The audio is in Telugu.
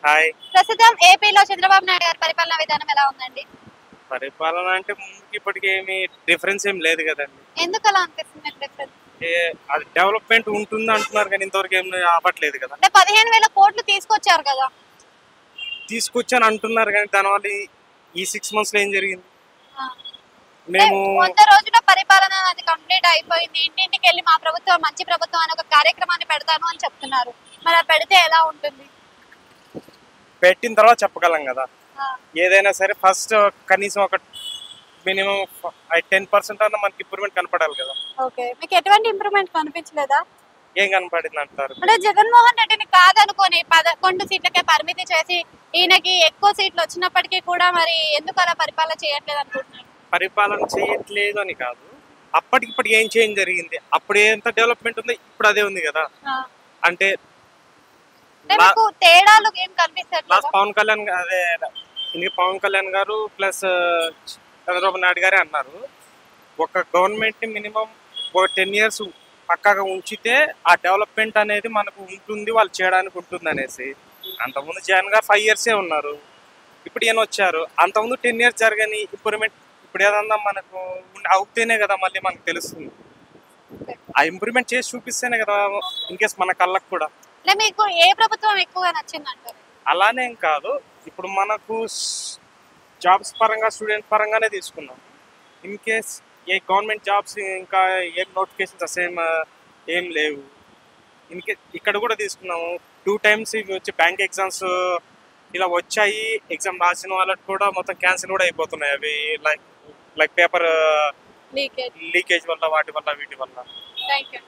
హాయ్. ప్రస్తుతం ఏపీలో చంద్రబాబు నాయుడు గారి పరిపాలనా విధానం ఎలా ఉందండి? పరిపాలన అంటే ముందుకి ఇప్పటికి ఏమి డిఫరెన్స్ ఏం లేదు కదండి. ఎందుకు అలా అనిపిస్తుంది మీకు డిఫరెన్స్? అది డెవలప్మెంట్ ఉంటుంది అంటున్నారు కానీ ఇంతవరకు ఏం అవ్వట్లేదు కదా. అంటే 15,000 కోట్లు తీసుకొచ్చారు కదా. తీసుకొచ్చాను అంటున్నారు కానీ దానివల్ల ఈ 6 months లో ఏం జరిగింది? ఆ. మేము 100 రోజుల పరిపాలన అది కంప్లీట్ అయిపోయింది. ఇంటింటికి వెళ్ళి మా ప్రభుత్వం మంచి ప్రభుత్వం అని ఒక కార్యక్రమాన్ని పెడతాను అని చెప్తున్నారు. మరి అది పెడితే ఎలా ఉంటుంది? పెట్టిన తర్వాత చెప్పగలం కదా. ఆ. ఏదైనా సరే ఫస్ట్ కనీసం ఒక మినిమం 10% అన్న మనకి ఇంప్రూవ్మెంట్ కనపడాలి కదా. ఓకే, మీకు ఎటువంటి ఇంప్రూవ్మెంట్ కనిపించలేదా? ఏం కనపడింది అంటారు? అంటే జగన్మోహన్ రెడ్డిని కాదనుకొని 11 సీట్లకే పరిమితి చేసి ఈయనకి ఎక్కువ సీట్లు వచ్చినప్పటికీ కూడా మరి ఎందుకు అలా పరిపాలన చేయట్లేదు అనుకుంటున్నారు? పరిపాలన చేయట్లేదు అని కాదు, అప్పటికిప్పటికి ఏం చేంజ్ జరిగింది? అప్పుడు ఎంత డెవలప్మెంట్ ఉంది ఇప్పుడు అదే ఉంది కదా. ఆ. అంటే మీకు తేడాలు ఏం కనిపిస్తట్లేదు? లాస్ట్ పవన్ కళ్యాణ్ గారు ప్లస్ చంద్రబాబు నాయుడు గారే అన్నారు, ఒక గవర్నమెంట్ ని మినిమం ఒక 10 years పక్కాగా ఉంచితే ఆ డెవలప్మెంట్ అనేది మనకు ఉంటుంది, వాళ్ళు చేయడానికి ఉంటుంది అనేసి. అంతకుముందు జగన్ గారు 5 years ఉన్నారు, ఇప్పుడు ఈయన వచ్చారు. అంతకుముందు 10 years జరగని ఇంప్రూవ్మెంట్ ఇప్పుడు ఏదన్నా మనకు అవుతేనే కదా మళ్ళీ మనకు తెలుస్తుంది. ఆ ఇంప్రూవ్మెంట్ చేసి చూపిస్తేనే కదా ఇన్కేస్ మన కళ్ళకు కూడా. అంటే మీకు ఏ ప్రభుత్వం ఎక్కువగా నచ్చిందంటారు? అలానే ఏం కాదు, ఇప్పుడు మనకు జాబ్స్ పరంగా స్టూడెంట్ పరంగానే తీసుకున్నాం. In case A government jobs ఇంకా ఏం నోటిఫికేషన్స్ అసేం ఏం లేవు. ఇక్కడ కూడా తీసుకున్నాము 2 times ఇవి వచ్చి బ్యాంక్ ఎగ్జామ్స్ ఇలా వచ్చాయి. ఎగ్జామ్ రాసిన వాళ్ళకి కూడా మొత్తం క్యాన్సిల్ కూడా అయిపోతున్నాయి అవి, లైక్ పేపర్ లీకేజ్. లీకేజ్ వల్ల వీటి వల్ల. Thank you.